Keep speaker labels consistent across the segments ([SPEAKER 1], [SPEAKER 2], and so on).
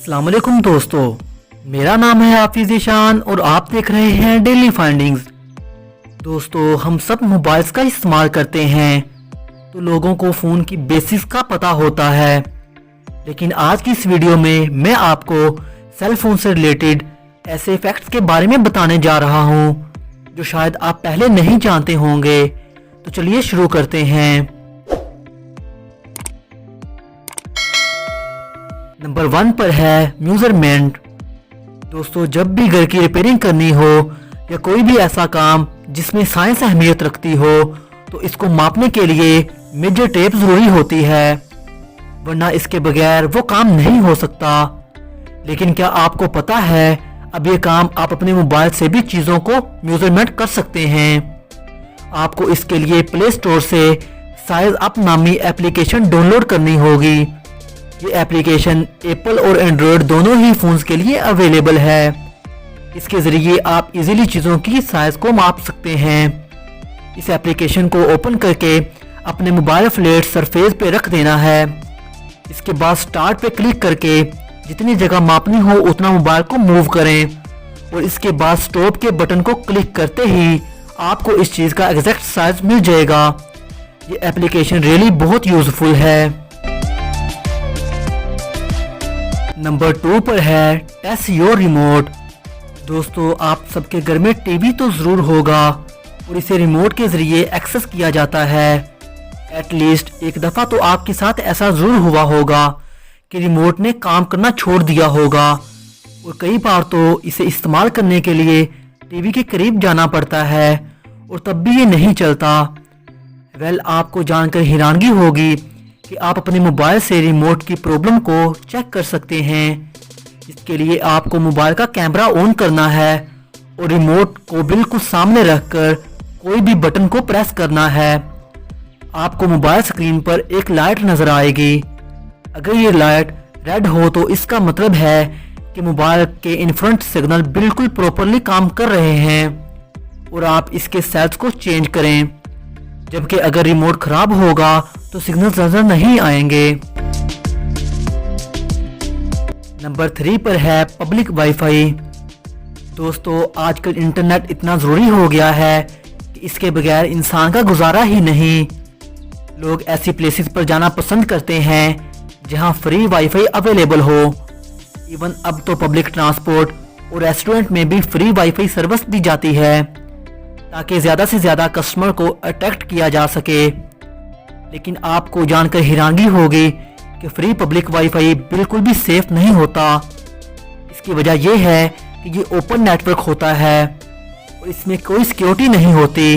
[SPEAKER 1] अस्सलाम वालेकुम दोस्तों, मेरा नाम है हाफिज ईशान और आप देख रहे हैं डेली फाइंडिंग्स। दोस्तों, हम सब मोबाइल्स का इस्तेमाल करते हैं तो लोगों को फ़ोन की बेसिक्स का पता होता है, लेकिन आज की इस वीडियो में मैं आपको सेल फोन से रिलेटेड ऐसे फैक्ट्स के बारे में बताने जा रहा हूं जो शायद आप पहले नहीं जानते होंगे। तो चलिए शुरू करते हैं। नंबर 1 पर है मेजरमेंट। दोस्तों, जब भी घर की रिपेयरिंग करनी हो या कोई भी ऐसा काम जिसमें साइंस अहमियत रखती हो तो इसको मापने के लिए मेजर टेप जरूरी होती है, वरना इसके बगैर वो काम नहीं हो सकता। लेकिन क्या आपको पता है अब ये काम आप अपने मोबाइल से भी चीज़ों को मेजरमेंट कर सकते हैं। आपको इसके लिए प्ले स्टोर से साइज अप नामी एप्लीकेशन डाउनलोड करनी होगी। ये एप्लीकेशन एप्पल और एंड्रॉयड दोनों ही फोन्स के लिए अवेलेबल है। इसके ज़रिए आप इजीली चीज़ों की साइज़ को माप सकते हैं। इस एप्लीकेशन को ओपन करके अपने मोबाइल फ्लैट सरफेस पे रख देना है। इसके बाद स्टार्ट पे क्लिक करके जितनी जगह मापनी हो उतना मोबाइल को मूव करें और इसके बाद स्टॉप के बटन को क्लिक करते ही आपको इस चीज़ का एग्जैक्ट साइज मिल जाएगा। ये एप्लीकेशन रियली बहुत यूजफुल है। नंबर 2 पर है टेस्ट योर रिमोट। दोस्तों, आप सबके घर में टीवी तो ज़रूर होगा और इसे रिमोट के ज़रिए एक्सेस किया जाता है। एटलीस्ट एक दफ़ा तो आपके साथ ऐसा ज़रूर हुआ होगा कि रिमोट ने काम करना छोड़ दिया होगा और कई बार तो इसे इस्तेमाल करने के लिए टीवी के करीब जाना पड़ता है और तब भी ये नहीं चलता। आपको जानकर हैरानगी होगी कि आप अपने मोबाइल से रिमोट की प्रॉब्लम को चेक कर सकते हैं। इसके लिए आपको मोबाइल का कैमरा ऑन करना है और रिमोट को बिल्कुल सामने रखकर कोई भी बटन को प्रेस करना है। आपको मोबाइल स्क्रीन पर एक लाइट नजर आएगी। अगर ये लाइट रेड हो तो इसका मतलब है कि मोबाइल के इनफ्रंट सिग्नल बिल्कुल प्रॉपरली काम कर रहे हैं और आप इसके सेल्स को चेंज करें। जबकि अगर रिमोट खराब होगा तो सिग्नल नजर नहीं आएंगे। नंबर 3 पर है पब्लिक वाईफाई। दोस्तों, आजकल इंटरनेट इतना ज़रूरी हो गया है कि इसके बगैर इंसान का गुजारा ही नहीं। लोग ऐसी प्लेसेस पर जाना पसंद करते हैं जहां फ्री वाईफाई अवेलेबल हो। इवन अब तो पब्लिक ट्रांसपोर्ट और रेस्टोरेंट में भी फ्री वाईफाई सर्विस दी जाती है ताकि ज़्यादा से ज़्यादा कस्टमर को अट्रैक्ट किया जा सके। लेकिन आपको जानकर हैरानगी होगी कि फ्री पब्लिक वाईफाई बिल्कुल भी सेफ नहीं होता। इसकी वजह यह है कि ये ओपन नेटवर्क होता है और इसमें कोई सिक्योरिटी नहीं होती।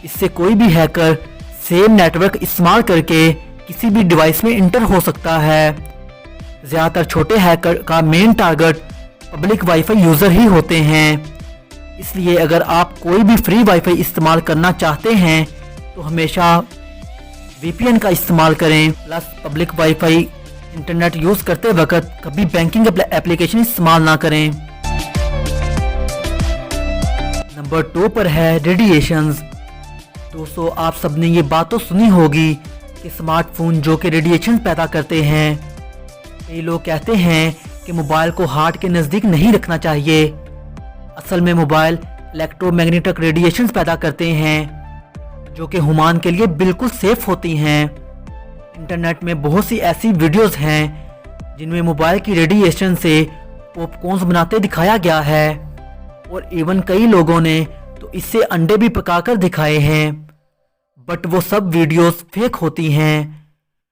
[SPEAKER 1] इससे कोई भी हैकर सेम नेटवर्क इस्तेमाल करके किसी भी डिवाइस में इंटर हो सकता है। ज़्यादातर छोटे हैकर का main target public wifi user ही होते हैं। इसलिए अगर आप कोई भी फ्री वाईफाई इस्तेमाल करना चाहते हैं तो हमेशा VPN का इस्तेमाल करें। Plus public wifi internet use करते वक्त कभी बैंकिंग एप्लीकेशन इस्तेमाल ना करें। नंबर 2 पर है रेडिएशंस। दोस्तों, आप सबने ये बात तो सुनी होगी कि स्मार्टफोन जो कि रेडिएशन पैदा करते हैं। कई लोग कहते हैं कि मोबाइल को हार्ट के नज़दीक नहीं रखना चाहिए। असल में मोबाइल इलेक्ट्रोमैग्नेटिक रेडिएशंस पैदा करते हैं जो कि ह्यूमन के लिए बिल्कुल सेफ होती हैं। इंटरनेट में बहुत सी ऐसी वीडियोस हैं जिनमें मोबाइल की रेडिएशन से पॉपकॉर्न्स बनाते दिखाया गया है और इवन कई लोगों ने तो इससे अंडे भी पकाकर दिखाए हैं, बट वो सब वीडियोस फेक होती हैं।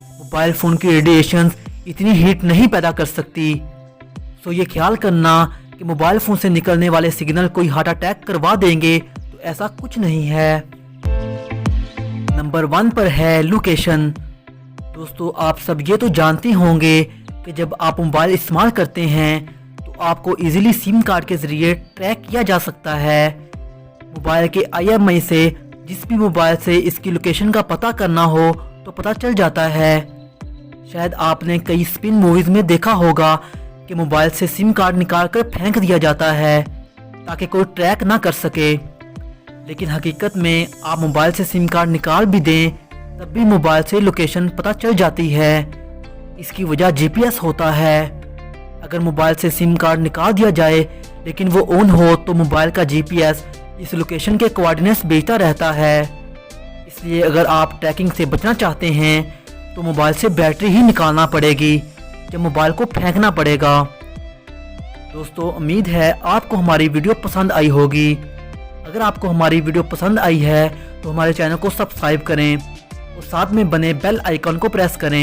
[SPEAKER 1] मोबाइल फ़ोन की रेडिएशन इतनी हीट नहीं पैदा कर सकती। सो ये ख्याल करना कि मोबाइल फ़ोन से निकलने वाले सिग्नल कोई हार्ट अटैक करवा देंगे तो ऐसा कुछ नहीं है। नंबर 1 पर है लोकेशन। दोस्तों, आप सब ये तो जानते होंगे कि जब आप मोबाइल इस्तेमाल करते हैं तो आपको इजीली सिम कार्ड के ज़रिए ट्रैक किया जा सकता है। मोबाइल के IMEI से जिस भी मोबाइल से इसकी लोकेशन का पता करना हो तो पता चल जाता है। शायद आपने कई स्पिन मूवीज़ में देखा होगा कि मोबाइल से सिम कार्ड निकाल कर फेंक दिया जाता है ताकि कोई ट्रैक ना कर सके। लेकिन हकीकत में आप मोबाइल से सिम कार्ड निकाल भी दें तब भी मोबाइल से लोकेशन पता चल जाती है। इसकी वजह GPS होता है। اگر موبائل سے سم کارڈ نکال دیا جائے لیکن وہ آن ہو تو موبائل کا جی پی ایس اس لوکیشن کے کوارڈینیٹس بھیجتا رہتا ہے۔ اس لیے اگر آپ ٹریکنگ سے بچنا چاہتے ہیں تو موبائل سے بیٹری ہی نکالنا پڑے گی یا موبائل کو پھینکنا پڑے گا۔ دوستو امید ہے آپ کو ہماری ویڈیو پسند آئی ہوگی۔ اگر آپ کو ہماری ویڈیو پسند آئی ہے تو ہمارے چینل کو سبسکرائب کریں اور ساتھ میں بنے بیل آئیکن کو پریس کریں۔